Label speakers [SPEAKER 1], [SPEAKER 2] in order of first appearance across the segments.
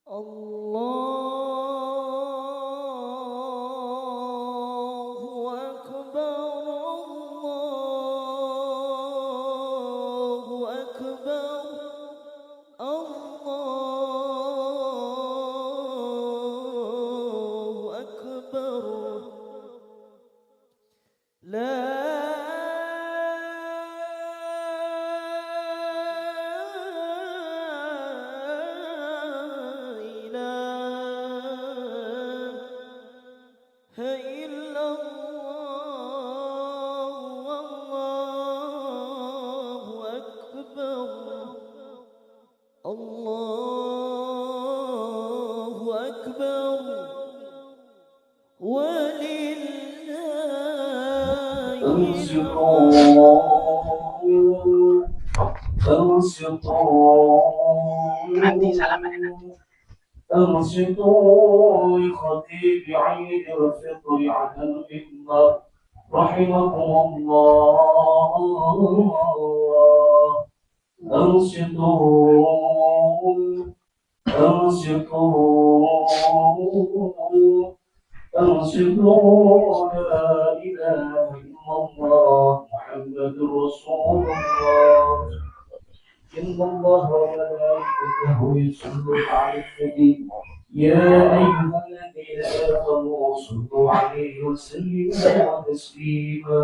[SPEAKER 1] Allahu Akbar, Allahu Akbar, Allahu Akbar. La Allahu Akbar,
[SPEAKER 2] Nanti salaman nanti.
[SPEAKER 3] أنصتوا لخطيب عيد الفطر على المنبر رحمكم الله. أنصتوا لا إله إلا الله محمد رسول الله. إن الله وملائكته يصلون على النبي يا أيها الذين آمنوا صلوا عليه وسلموا تسليما.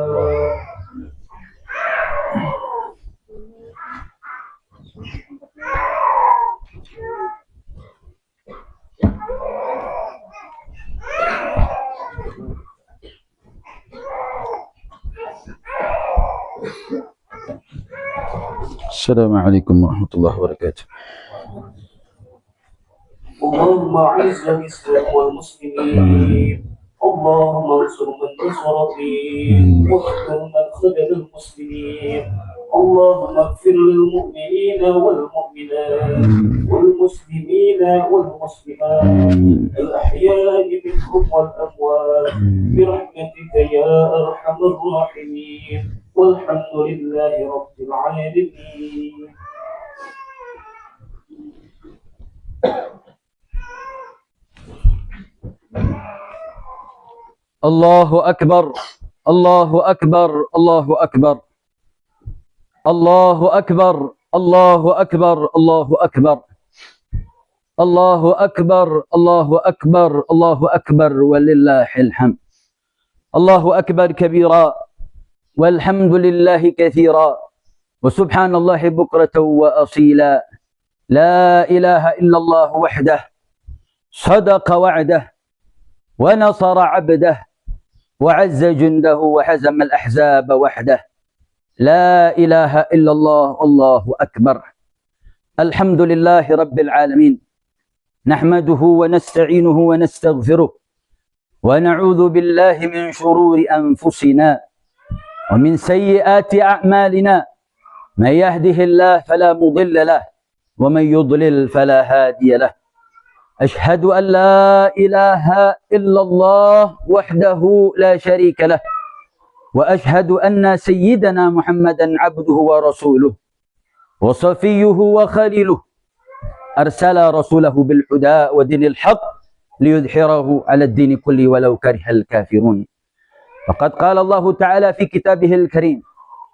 [SPEAKER 2] السلام عليكم ورحمة الله وبركاته.
[SPEAKER 3] اللهم أعز الإسلام والمسلمين، اللهم انصر من نصر الدين واخذل من خذل المسلمين، اللهم اغفر للمؤمنين والمؤمنات والمسلمين والمسلمات الأحياء منهم والأموات برحمتك يا أرحم الراحمين، والحمد لله رب العالمين.
[SPEAKER 2] الله أكبر، الله أكبر، الله أكبر، الله أكبر، الله أكبر، الله أكبر، الله أكبر، الله أكبر، الله أكبر ولله الحمد. الله أكبر كبيرا والحمد لله كثيرا وسبحان الله بكرة وأصيلا. لا إله إلا الله وحده صدق وعده ونصر عبده وعز جنده وهزم الأحزاب وحده. لا إله إلا الله، الله أكبر. الحمد لله رب العالمين، نحمده ونستعينه ونستغفره ونعوذ بالله من شرور أنفسنا ومن سيئات أعمالنا. من يهده الله فلا مضل له ومن يضلل فلا هادي له. أشهد أن لا إله إلا الله وحده لا شريك له، وأشهد أن سيدنا محمدا عبده ورسوله وصفيه وخليله، أرسل رسوله بالهدى ودين الحق ليظهره على الدين كله ولو كره الكافرون. فقد قال الله تعالى في كتابه الكريم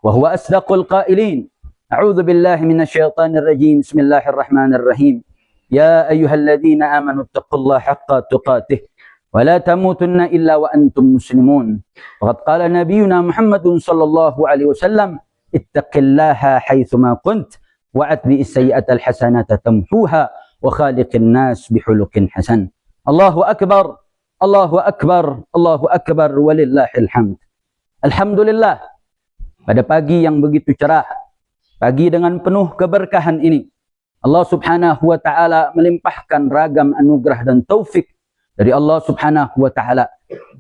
[SPEAKER 2] وهو أصدق القائلين: أعوذ بالله من الشيطان الرجيم، بسم الله الرحمن الرحيم. يا أيها الذين آمنوا اتقوا الله حق تقاته ولا تموتن إلا وأنتم مسلمون. وقد قال نبينا محمد صلى الله عليه وسلم: اتق الله حيثما كنت وأتبع السيئة الحسنة تمحوها وخالق الناس بخلق حسن. الله أكبر، الله أكبر، الله أكبر ولله الحمد. Alhamdulillah, pada pagi yang begitu cerah, pagi dengan penuh keberkahan ini, Allah subhanahu wa ta'ala melimpahkan ragam anugerah dan taufik dari Allah subhanahu wa ta'ala.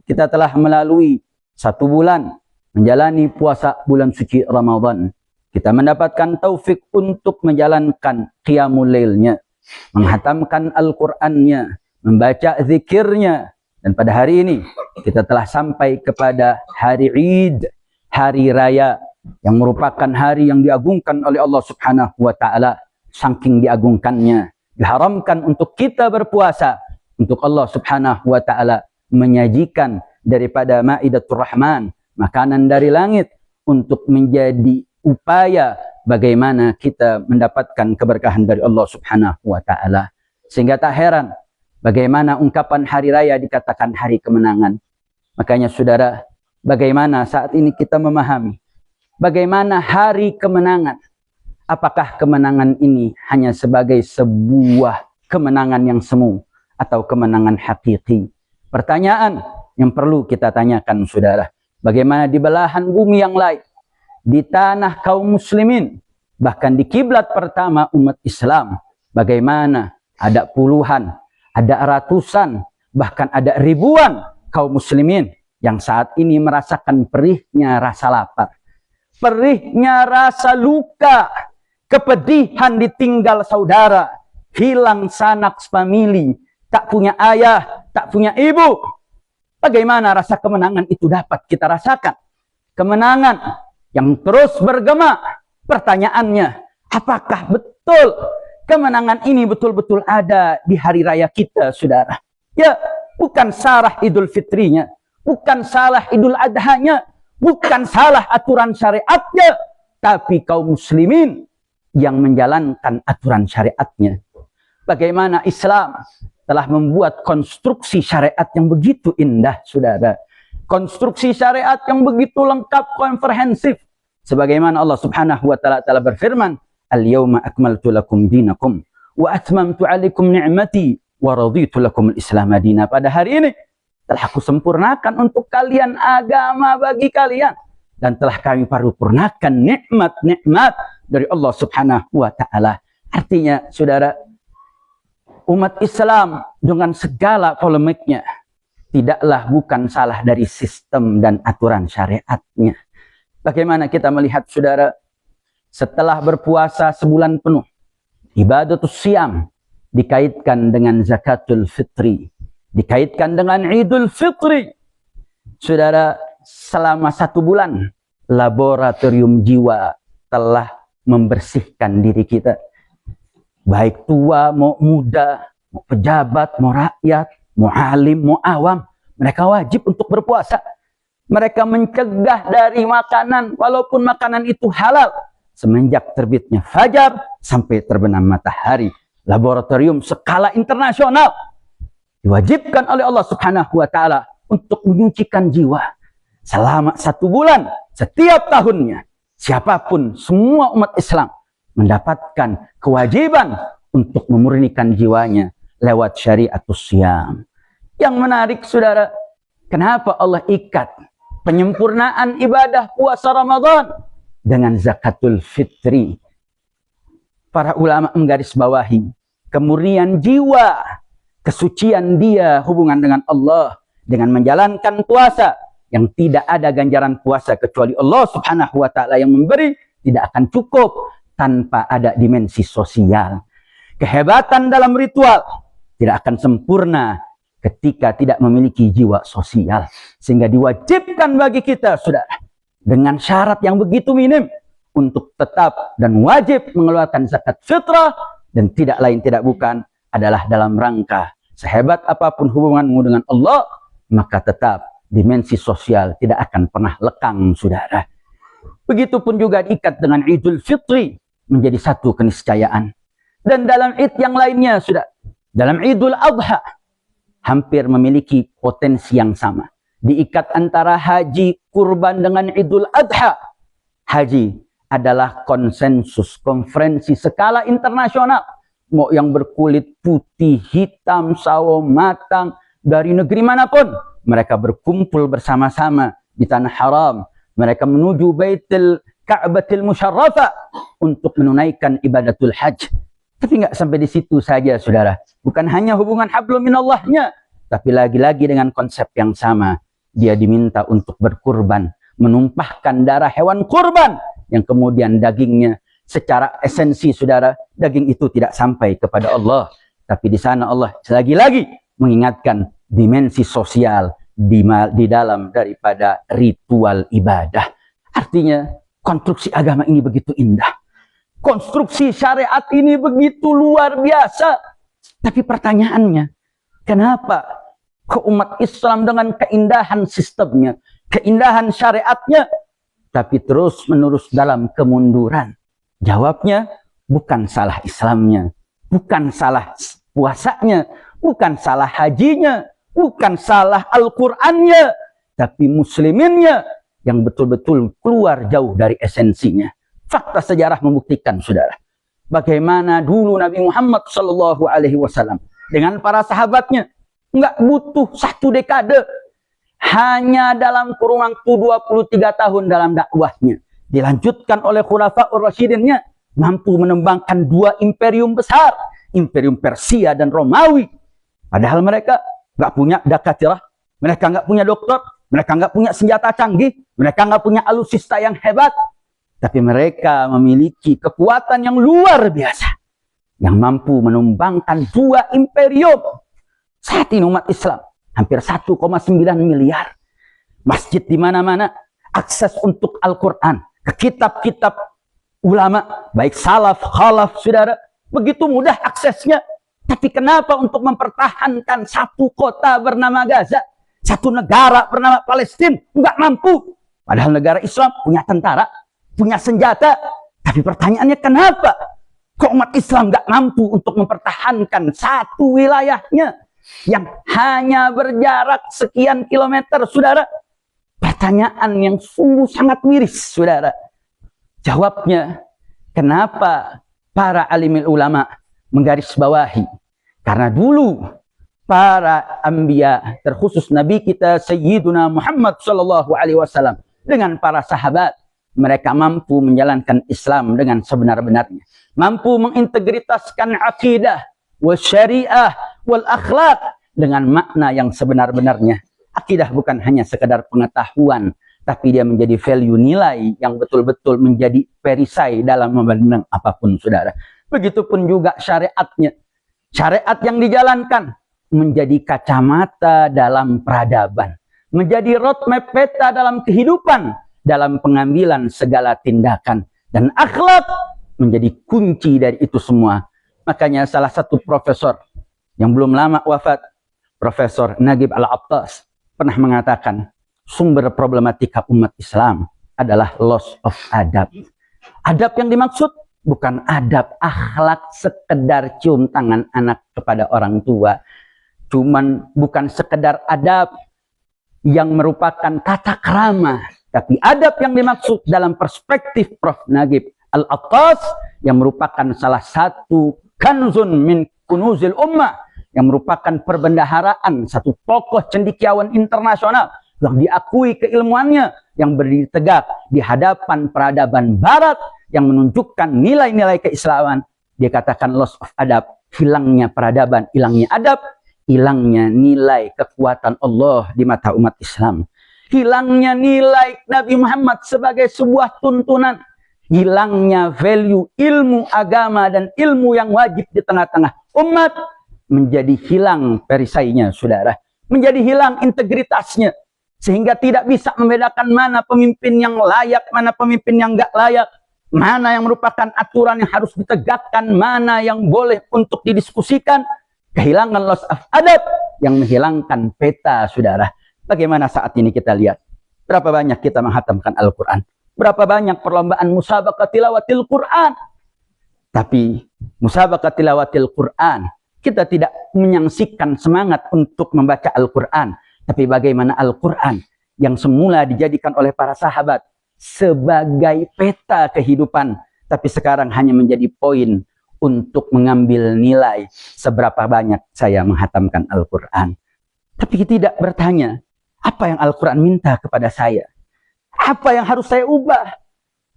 [SPEAKER 2] Kita telah melalui 1 bulan menjalani puasa bulan suci Ramadan. Kita mendapatkan taufik untuk menjalankan qiyamul lailnya, menghatamkan Al-Qur'annya, membaca zikirnya. Dan pada hari ini kita telah sampai kepada hari Id, hari raya, yang merupakan hari yang diagungkan oleh Allah subhanahu wa ta'ala. Saking diagungkannya, diharamkan untuk kita berpuasa, untuk Allah Subhanahu wa taala menyajikan daripada Maidatur Rahman, makanan dari langit, untuk menjadi upaya bagaimana kita mendapatkan keberkahan dari Allah Subhanahu wa taala. Sehingga tak heran bagaimana ungkapan hari raya dikatakan hari kemenangan. Makanya saudara, bagaimana saat ini kita memahami bagaimana hari kemenangan. Apakah kemenangan ini hanya sebagai sebuah kemenangan yang semu atau kemenangan hakiki? Pertanyaan yang perlu kita tanyakan saudara. Bagaimana di belahan bumi yang lain, di tanah kaum muslimin, bahkan di kiblat pertama umat Islam, bagaimana ada puluhan, ada ratusan, bahkan ada ribuan kaum muslimin yang saat ini merasakan perihnya rasa lapar, perihnya rasa luka, kepedihan ditinggal saudara, hilang sanak famili, tak punya ayah, tak punya ibu. Bagaimana rasa kemenangan itu dapat kita rasakan? Kemenangan yang terus bergema. Pertanyaannya, apakah betul kemenangan ini betul-betul ada di hari raya kita, saudara? Ya, bukan salah Idul Fitrinya, bukan salah Idul Adhanya, bukan salah aturan syariatnya, tapi kaum muslimin yang menjalankan aturan syariatnya. Bagaimana Islam telah membuat konstruksi syariat yang begitu indah, saudara. Konstruksi syariat yang begitu lengkap, komprehensif. Sebagaimana Allah Subhanahu wa taala telah berfirman, "Al-yauma akmaltu lakum dinakum wa atmamtu 'alaikum ni'mati wa raditu lakum al-Islam madina." Pada hari ini telah aku sempurnakan untuk kalian agama bagi kalian, dan telah kami paripurnakan nikmat-nikmat dari Allah Subhanahu wa taala. Artinya, saudara, umat Islam dengan segala polemiknya tidaklah bukan salah dari sistem dan aturan syariatnya. Bagaimana kita melihat, saudara, setelah berpuasa sebulan penuh, ibadatus siam dikaitkan dengan zakatul fitri, dikaitkan dengan Idul Fitri. Saudara, selama 1 bulan laboratorium jiwa telah membersihkan diri kita. Baik tua, mau muda, mau pejabat, mau rakyat, mau alim, mau awam, mereka wajib untuk berpuasa. Mereka mencegah dari makanan, walaupun makanan itu halal, semenjak terbitnya fajar sampai terbenam matahari. Laboratorium skala internasional diwajibkan oleh Allah Subhanahu wa taala untuk menyucikan jiwa selama 1 bulan setiap tahunnya. Siapapun, semua umat Islam mendapatkan kewajiban untuk memurnikan jiwanya lewat syariatus siyam. Yang menarik, saudara, kenapa Allah ikat penyempurnaan ibadah puasa Ramadan dengan zakatul fitri? Para ulama menggarisbawahi kemurnian jiwa, kesucian dia hubungan dengan Allah dengan menjalankan puasa yang tidak ada ganjaran puasa kecuali Allah Subhanahu wa taala yang memberi, tidak akan cukup tanpa ada dimensi sosial. Kehebatan dalam ritual tidak akan sempurna ketika tidak memiliki jiwa sosial. Sehingga diwajibkan bagi kita, saudara, dengan syarat yang begitu minim untuk tetap dan wajib mengeluarkan zakat fitrah, dan tidak lain tidak bukan adalah dalam rangka sehebat apapun hubunganmu dengan Allah, maka tetap dimensi sosial tidak akan pernah lekang, saudara. Begitupun juga diikat dengan Idul Fitri menjadi satu keniscayaan. Dan dalam Id yang lainnya, sudah dalam Idul Adha hampir memiliki potensi yang sama. Diikat antara haji kurban dengan Idul Adha. Haji adalah konsensus, konferensi skala internasional. Mau yang berkulit putih, hitam, sawo, matang, dari negeri manapun, mereka berkumpul bersama-sama di tanah haram. Mereka menuju Baitul Ka'batil Musyarrafah untuk menunaikan ibadatul hajj. Tapi nggak sampai di situ saja, saudara. Bukan hanya hubungan hablum minallahnya, tapi lagi-lagi dengan konsep yang sama. Dia diminta untuk berkurban, menumpahkan darah hewan kurban, yang kemudian dagingnya secara esensi, saudara, daging itu tidak sampai kepada Allah. Tapi di sana Allah lagi-lagi mengingatkan dimensi sosial di dalam daripada ritual ibadah. Artinya, konstruksi agama ini begitu indah. Konstruksi syariat ini begitu luar biasa.
[SPEAKER 4] Tapi pertanyaannya, kenapa kok umat Islam dengan keindahan sistemnya, keindahan syariatnya, tapi terus-menerus dalam kemunduran? Jawabnya, bukan salah Islamnya, bukan salah puasanya, bukan salah hajinya, bukan salah Al-Qur'annya, tapi musliminnya yang betul-betul keluar jauh dari esensinya. Fakta sejarah membuktikan, saudara, bagaimana dulu Nabi Muhammad SAW dengan para sahabatnya nggak butuh 1 dekade, hanya dalam kurun waktu 23 tahun dalam dakwahnya, dilanjutkan oleh Khulafaur Rasyidinnya, mampu menembangkan 2 imperium besar, imperium Persia dan Romawi. Padahal mereka nggak punya dakatirah, mereka nggak punya dokter, mereka nggak punya senjata canggih, mereka nggak punya alutsista yang hebat, tapi mereka memiliki kekuatan yang luar biasa, yang mampu menumbangkan 2 imperium. Saat ini umat Islam hampir 1,9 miliar, masjid di mana-mana, akses untuk Al-Quran, ke kitab-kitab ulama, baik salaf, khalaf, saudara, begitu mudah aksesnya. Tapi kenapa untuk mempertahankan 1 kota bernama Gaza, 1 negara bernama Palestina, nggak mampu? Padahal negara Islam punya tentara, punya senjata. Tapi pertanyaannya, kenapa kok umat Islam nggak mampu untuk mempertahankan 1 wilayahnya yang hanya berjarak sekian kilometer, saudara? Pertanyaan yang sungguh sangat miris, saudara. Jawabnya, kenapa para alimil ulama menggarisbawahi? Karena dulu para anbiya, terkhusus Nabi kita Sayyiduna Muhammad SAW dengan para sahabat, mereka mampu menjalankan Islam dengan sebenar-benarnya, mampu mengintegritaskan akidah, wal syariah, wal akhlak dengan makna yang sebenar-benarnya. Akidah bukan hanya sekedar pengetahuan, tapi dia menjadi value, nilai yang betul-betul menjadi perisai dalam memandang apapun, saudara. Begitupun juga syariatnya. Syariat yang dijalankan menjadi kacamata dalam peradaban, menjadi roadmap peta dalam kehidupan, dalam pengambilan segala tindakan, dan akhlak menjadi kunci dari itu semua. Makanya salah satu profesor yang belum lama wafat, Profesor Nagib Al-Attas, pernah mengatakan sumber problematika umat Islam adalah loss of adab. Adab yang dimaksud bukan adab akhlak sekedar cium tangan anak kepada orang tua, bukan sekedar adab yang merupakan tata krama, tapi adab yang dimaksud dalam perspektif Prof. Nagib Al-Attas yang merupakan salah satu kanzun min kunuzil ummah, yang merupakan perbendaharaan satu tokoh cendekiawan internasional yang diakui keilmuannya, yang berdiri tegak di hadapan peradaban barat, yang menunjukkan nilai-nilai keislaman. Dia katakan loss of adab, hilangnya peradaban, hilangnya adab, hilangnya nilai kekuatan Allah di mata umat Islam, hilangnya nilai Nabi Muhammad sebagai sebuah tuntunan, hilangnya value ilmu agama dan ilmu yang wajib di tengah-tengah umat, menjadi hilang perisainya, saudara, menjadi hilang integritasnya, sehingga tidak bisa membedakan mana pemimpin yang layak, mana pemimpin yang nggak layak, mana yang merupakan aturan yang harus ditegakkan, mana yang boleh untuk didiskusikan. Kehilangan loss of adab yang menghilangkan peta, saudara. Bagaimana saat ini kita lihat? Berapa banyak kita menghatamkan Al-Quran? Berapa banyak perlombaan musabaqah tilawatil Quran? Tapi musabaqah tilawatil Quran, kita tidak menyaksikan semangat untuk membaca Al-Quran. Tapi bagaimana Al-Quran yang semula dijadikan oleh para sahabat sebagai peta kehidupan, tapi sekarang hanya menjadi poin untuk mengambil nilai seberapa banyak saya menghatamkan Al-Quran. Tapi tidak bertanya, apa yang Al-Quran minta kepada saya? Apa yang harus saya ubah?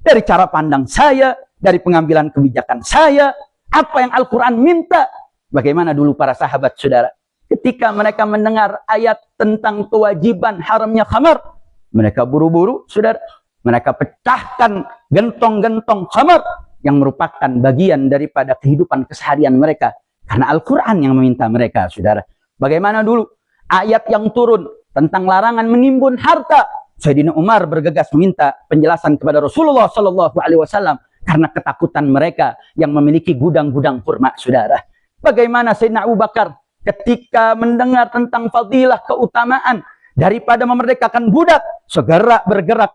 [SPEAKER 4] Dari cara pandang saya, dari pengambilan kebijakan saya, apa yang Al-Quran minta? Bagaimana dulu para sahabat, saudara? Ketika mereka mendengar ayat tentang kewajiban haramnya khamar, mereka buru-buru, saudara. Mereka pecahkan gentong-gentong khamar yang merupakan bagian daripada kehidupan keseharian mereka. Karena Al-Quran yang meminta mereka, saudara. Bagaimana dulu ayat yang turun tentang larangan menimbun harta, Sayyidina Umar bergegas meminta penjelasan kepada Rasulullah SAW karena ketakutan mereka yang memiliki gudang-gudang kurma, saudara. Bagaimana Sayyidina Abu Bakar ketika mendengar tentang fadilah keutamaan daripada memerdekakan budak, segera bergerak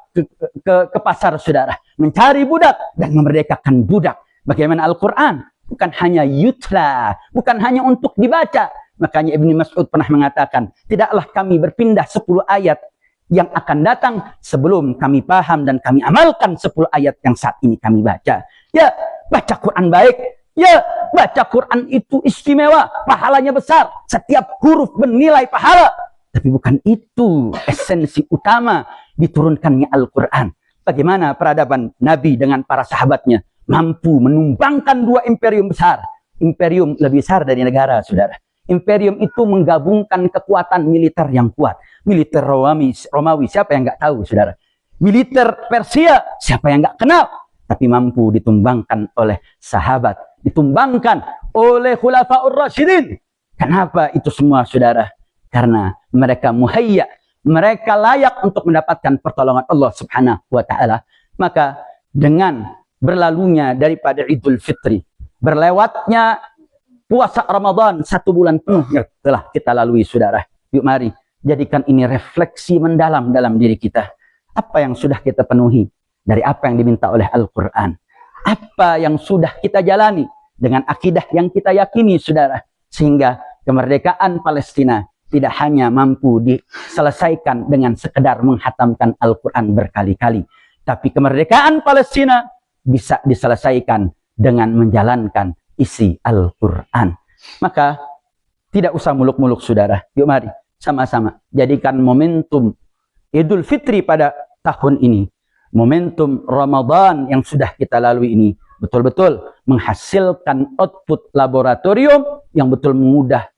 [SPEAKER 4] ke pasar, saudara, mencari budak dan memerdekakan budak. Bagaimana Al-Quran bukan hanya yutla, bukan hanya untuk dibaca. Makanya Ibnu Mas'ud pernah mengatakan, tidaklah kami berpindah 10 ayat yang akan datang sebelum kami paham dan kami amalkan 10 ayat yang saat ini kami baca. Ya, baca Quran baik. Ya, baca Quran itu istimewa, pahalanya besar. Setiap huruf bernilai pahala. Tapi bukan itu esensi utama diturunkannya Al-Quran. Bagaimana peradaban Nabi dengan para sahabatnya mampu menumbangkan 2 imperium besar. Imperium lebih besar dari negara, saudara. Imperium itu menggabungkan kekuatan militer yang kuat. Militer Romawi, siapa yang nggak tahu, saudara? Militer Persia, siapa yang nggak kenal? Tapi mampu ditumbangkan oleh sahabat, ditumbangkan oleh Khulafaur Rasyidin. Kenapa itu semua, saudara? Karena mereka muhayya, mereka layak untuk mendapatkan pertolongan Allah Subhanahu wa Ta'ala. Maka dengan berlalunya daripada Idul Fitri, berlewatnya puasa Ramadan 1 bulan penuh yang telah kita lalui, saudara. Yuk mari jadikan ini refleksi mendalam dalam diri kita. Apa yang sudah kita penuhi dari apa yang diminta oleh Al-Quran? Apa yang sudah kita jalani dengan akidah yang kita yakini, saudara? Sehingga kemerdekaan Palestina tidak hanya mampu diselesaikan dengan sekedar menghatamkan Al-Quran berkali-kali. Tapi kemerdekaan Palestina bisa diselesaikan dengan menjalankan isi Al-Quran. Maka tidak usah muluk-muluk, saudara. Yuk mari sama-sama jadikan momentum Idul Fitri pada tahun ini, momentum Ramadan yang sudah kita lalui ini, betul-betul menghasilkan output laboratorium yang betul mengubah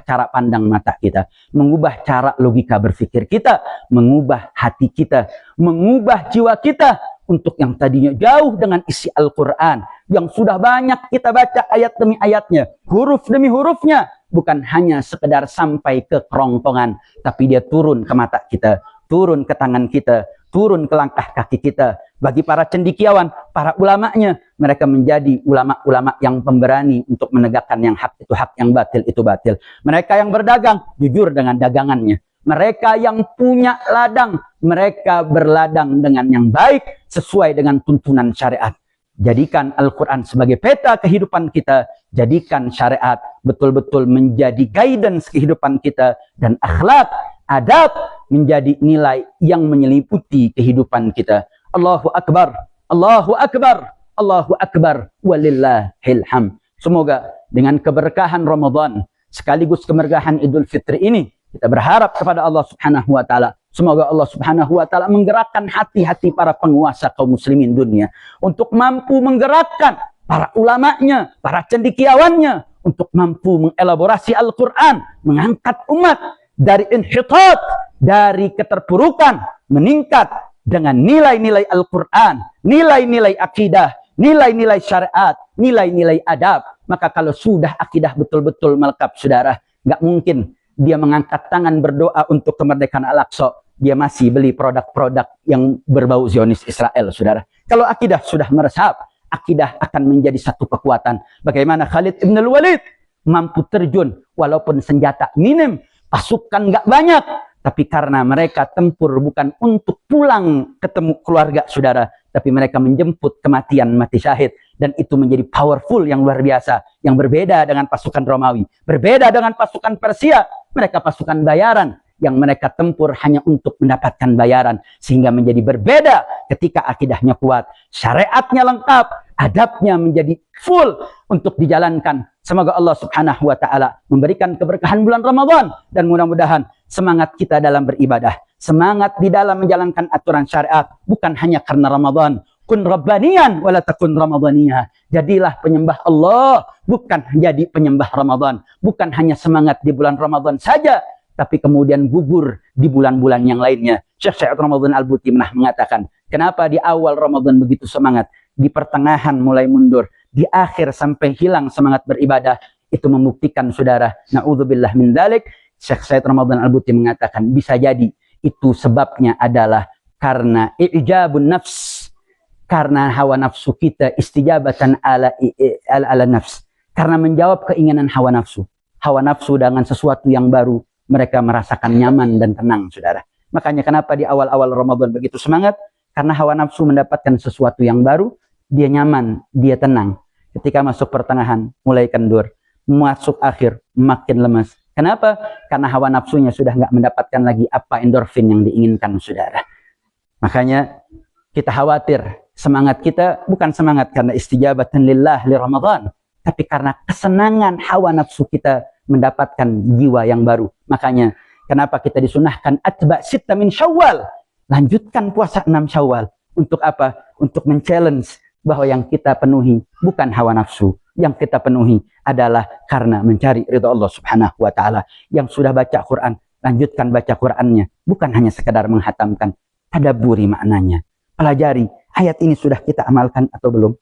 [SPEAKER 4] cara pandang mata kita, mengubah cara logika berpikir kita, mengubah hati kita, mengubah jiwa kita untuk yang tadinya jauh dengan isi Al-Quran, yang sudah banyak kita baca ayat demi ayatnya, huruf demi hurufnya, bukan hanya sekedar sampai ke kerongkongan, tapi dia turun ke mata kita, turun ke tangan kita, turun ke langkah kaki kita. Bagi para cendekiawan, para ulamanya, mereka menjadi ulama-ulama yang pemberani untuk menegakkan yang hak itu hak, yang batil itu batil. Mereka yang berdagang, jujur dengan dagangannya. Mereka yang punya ladang, mereka berladang dengan yang baik, sesuai dengan tuntunan syariat. Jadikan Al-Quran sebagai peta kehidupan kita. Jadikan syariat betul-betul menjadi guidance kehidupan kita. Dan akhlak, adab menjadi nilai yang menyeliputi kehidupan kita. Allahu Akbar, Allahu Akbar, Allahu Akbar, walillahil hamd. Semoga dengan keberkahan Ramadan sekaligus keberkahan Idul Fitri ini, kita berharap kepada Allah Subhanahu wa Ta'ala, semoga Allah Subhanahu wa Ta'ala menggerakkan hati-hati para penguasa kaum muslimin dunia untuk mampu menggerakkan para ulamanya, para cendekiawannya untuk mampu mengelaborasi Al-Quran, mengangkat umat dari inhitat, dari keterpurukan, meningkat dengan nilai-nilai Al-Quran, nilai-nilai akidah, nilai-nilai syariat, nilai-nilai adab. Maka kalau sudah akidah betul-betul melekat, saudara, nggak mungkin dia mengangkat tangan berdoa untuk kemerdekaan Al-Aqsa, dia masih beli produk-produk yang berbau Zionis Israel, saudara. Kalau akidah sudah meresap, akidah akan menjadi satu kekuatan. Bagaimana Khalid ibn al-Walid mampu terjun walaupun senjata minim, pasukan nggak banyak, tapi karena mereka tempur bukan untuk pulang ketemu keluarga, saudara, tapi mereka menjemput kematian, mati syahid. Dan itu menjadi powerful yang luar biasa, yang berbeda dengan pasukan Romawi, berbeda dengan pasukan Persia. Mereka pasukan bayaran, yang mereka tempur hanya untuk mendapatkan bayaran, sehingga menjadi berbeda ketika akidahnya kuat, syariatnya lengkap, adabnya menjadi full untuk dijalankan. Semoga Allah Subhanahu wa Ta'ala memberikan keberkahan bulan Ramadan, dan mudah-mudahan semangat kita dalam beribadah, semangat di dalam menjalankan aturan syariat, bukan hanya karena Ramadan. Kun rabbaniyan wala takun ramadhaniyah. Jadilah penyembah Allah, bukan jadi penyembah Ramadan. Bukan hanya semangat di bulan Ramadan saja, tapi kemudian gugur di bulan-bulan yang lainnya. Syekh Sa'id Ramadan Al-Buti pernah mengatakan, kenapa di awal Ramadan begitu semangat, di pertengahan mulai mundur, di akhir sampai hilang semangat beribadah. Itu membuktikan, saudara, na'udzubillah min dzalik. Syekh Sa'id Ramadan Al-Buti mengatakan, bisa jadi itu sebabnya adalah karena ijabun nafs, karena hawa nafsu kita, istijabatan ala nafs, Karena menjawab keinginan hawa nafsu. Hawa nafsu dengan sesuatu yang baru, mereka merasakan nyaman dan tenang, saudara. Makanya kenapa di awal-awal Ramadan begitu semangat? Karena hawa nafsu mendapatkan sesuatu yang baru, dia nyaman, dia tenang. Ketika masuk pertengahan, mulai kendur. Masuk akhir, makin lemas. Kenapa? Karena hawa nafsunya sudah nggak mendapatkan lagi apa endorfin yang diinginkan, saudara. Makanya kita khawatir, semangat kita bukan semangat karena istijabatan lillah li Ramadan, tapi karena kesenangan hawa nafsu kita mendapatkan jiwa yang baru. Makanya kenapa kita disunahkan atba' sitta min Syawal, lanjutkan puasa 6 Syawal. Untuk apa? Untuk men-challenge bahwa yang kita penuhi bukan hawa nafsu, yang kita penuhi adalah karena mencari ridha Allah Subhanahu wa taala. Yang sudah baca Quran, lanjutkan baca Qurannya, bukan hanya sekedar menghatamkan, tadabburi maknanya. Pelajari, ayat ini sudah kita amalkan atau belum?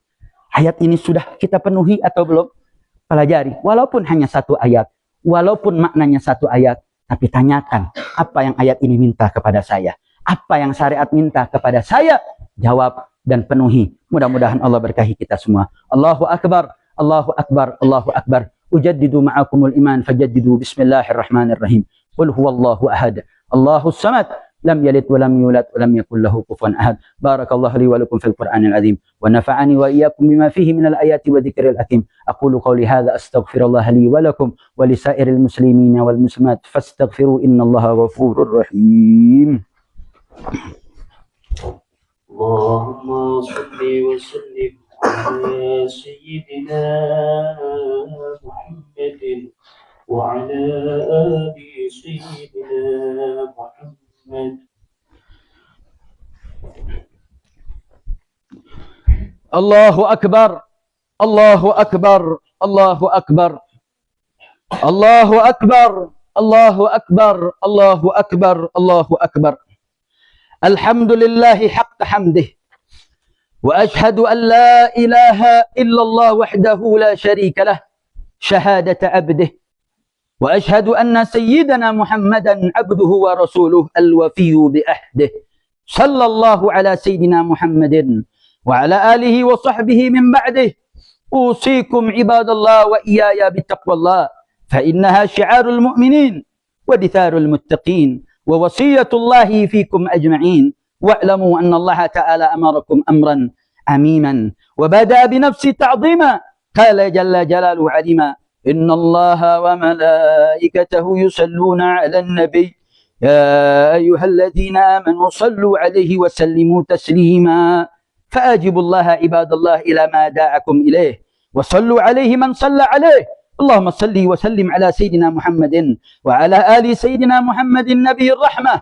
[SPEAKER 4] Ayat ini sudah kita penuhi atau belum? Pelajari, walaupun hanya 1 ayat, walaupun maknanya 1 ayat, tapi tanyakan, apa yang ayat ini minta kepada saya? Apa yang syariat minta kepada saya? Jawab dan penuhi. Mudah-mudahan Allah berkahi kita semua. Allahu Akbar, Allahu Akbar, Allahu Akbar. Ujaddidu ma'akumul iman, fajaddidu bismillahirrahmanirrahim. Qul huwallahu ahad, Allahus samad. لم يلد ولم يولد ولم يكن له كفوا أحد. بارك الله لي ولكم في القرآن العظيم ونفعني وإياكم بما فيه من الآيات والذكر الحكيم. أقول قولي هذا أستغفر الله لي ولكم ولسائر المسلمين والمسلمات فاستغفروا إن الله غفور رحيم.
[SPEAKER 3] اللهم صل وسلم على سيدنا محمد وعلى آل سيدنا محمد.
[SPEAKER 2] الله أكبر الله أكبر الله أكبر الله أكبر الله أكبر الله أكبر الله أكبر. الحمد لله حق حمده وأشهد أن لا إله إلا الله وحده لا شريك له شهادة عبده وأشهد أن سيدنا محمدا عبده ورسوله الوفي بأهده. صلى الله على سيدنا محمد وعلى آله وصحبه من بعده. أوصيكم عباد الله وإياي بتقوى الله فإنها شعار المؤمنين ودثار المتقين ووصية الله فيكم أجمعين. واعلموا أن الله تعالى أمركم أمرا عميما وبدأ بنفسه تعظيما. قال جل جلاله عليما إن الله وملائكته يصلون على النبي يا أيها الذين آمنوا صلوا عليه وسلموا تسليما. فأجبوا الله عباد الله إلى ما دعاكم إليه وصلوا عليه من صلى عليه. اللهم صل وسلم على سيدنا محمد وعلى آل سيدنا محمد النبي الرحمة.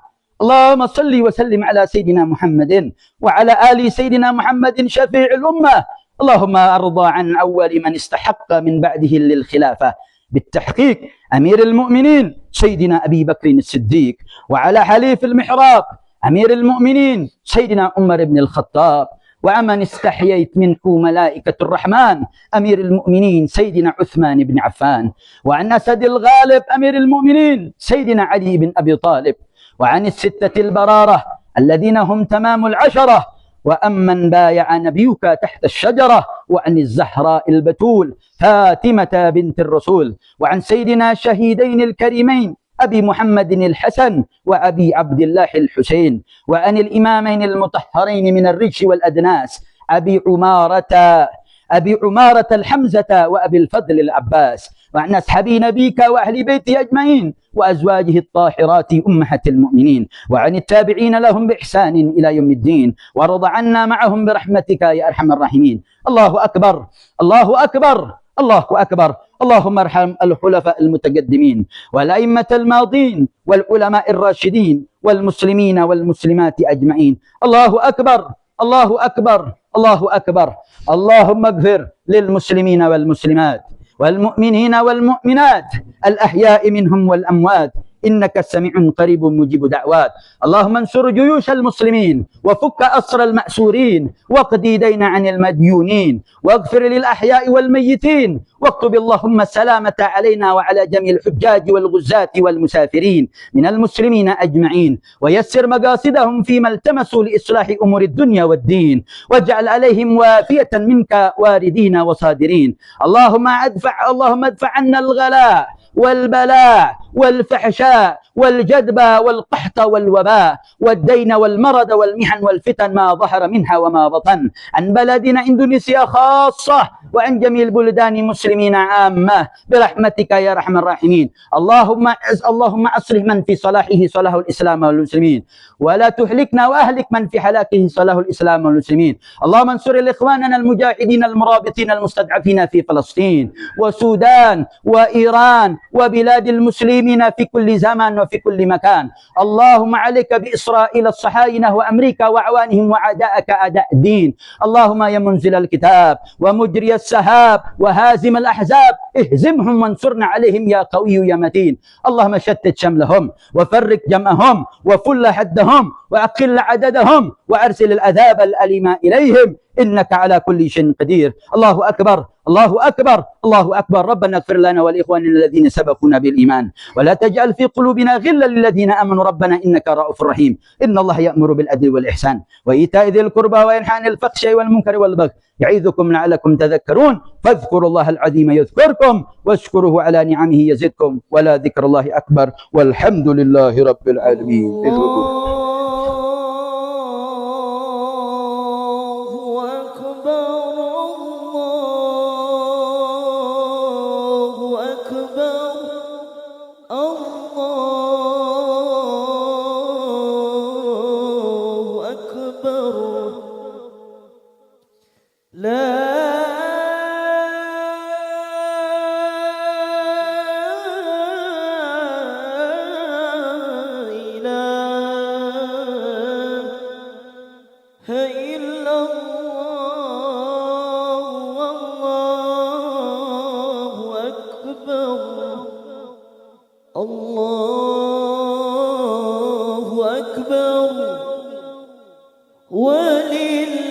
[SPEAKER 2] اللهم صل وسلم على سيدنا محمد وعلى آل سيدنا محمد شفيع الأمة. اللهم أرضى عن أول من استحق من بعده للخلافة بالتحقيق أمير المؤمنين سيدنا أبي بكر الصديق وعلى حليف المحراب أمير المؤمنين سيدنا عمر بن الخطاب وعمن استحييت منه ملائكة الرحمن أمير المؤمنين سيدنا عثمان بن عفان وعن أسد الغالب أمير المؤمنين سيدنا علي بن أبي طالب وعن الستة البرارة الذين هم تمام العشرة وأمن بايع نبيك تحت الشجرة وعن الزهراء البتول فاطمة بنت الرسول وعن سيدنا الشهيدين الكريمين أبي محمد الحسن وأبي عبد الله الحسين وعن الإمامين المطهرين من الرجس والأدناس أبي عمارة الحمزة وأبي الفضل العباس وعن أصحاب نبيك وأهل بيته أجمعين وأزواجه الطاهرات أمهات المؤمنين وعن التابعين لهم بإحسان إلى يوم الدين وارض عنا معهم برحمتك يا أرحم الراحمين. الله أكبر الله أكبر الله أكبر. اللهم ارحم الخلفاء المتقدمين والأئمة الماضين والعلماء الراشدين والمسلمين والمسلمات أجمعين. الله أكبر الله أكبر الله أكبر. اللهم اغفر للمسلمين والمسلمات والمؤمنين والمؤمنات الأحياء منهم والأموات
[SPEAKER 4] إنك سميع قريب مجيب دعوات. اللهم انصر جيوش المسلمين وفك أسر المأسورين واقضي دين عن المديونين واغفر للأحياء والميتين واكتب اللهم السلامة علينا وعلى جميع الحجاج والغزاة والمسافرين من المسلمين أجمعين، ويسر مقاصدهم فيما التمسوا لإصلاح أمور الدنيا والدين، واجعل عليهم وافية منك واردين وصادرين. اللهم ادفع عنا الغلاء والبلاء والفحشاء والجدب والقحط والوباء والدين والمرض والمحن والفتن ما ظهر منها وما بطن عن بلدنا إندونيسيا خاصة وعن جميع البلدان المسلمين عامة برحمتك يا أرحم الراحمين. اللهم أصلح من في صلاحه صلاح الإسلام والمسلمين، ولا تهلكنا وأهلك من في هلاكه صلاح الإسلام والمسلمين. اللهم انصر الإخواننا المجاهدين المرابطين المستضعفين في فلسطين وسودان وإيران وبلاد المسلمين في كل زمان وفي كل مكان. اللهم عليك بإسرائيل الصهاينة وأمريكا وأعوانهم وأعداءك أعداء الدين. اللهم يا منزل الكتاب ومجري السحاب وهازم الأحزاب اهزمهم وانصرنا عليهم يا قوي يا متين. اللهم شتت شملهم وفرق جمعهم وفل حدهم وأقل عددهم وأرسل العذاب الأليم إليهم إنك على كل شيء قدير. الله أكبر الله أكبر الله أكبر. ربنا اغفر لنا ولإخواننا الذين سبقونا بالإيمان ولا تجعل في قلوبنا غلا للذين آمنوا ربنا إنك رؤوف رحيم. إن الله يأمر بالعدل والإحسان وإيتاء ذي القربى وينهى عن الفحشاء والمنكر والبغي يعظكم لعلكم تذكرون. فاذكروا الله العظيم يذكركم واشكروه على نعمه يزدكم ولا ذكر الله أكبر والحمد لله رب العالمين.
[SPEAKER 1] الله أكبر ولله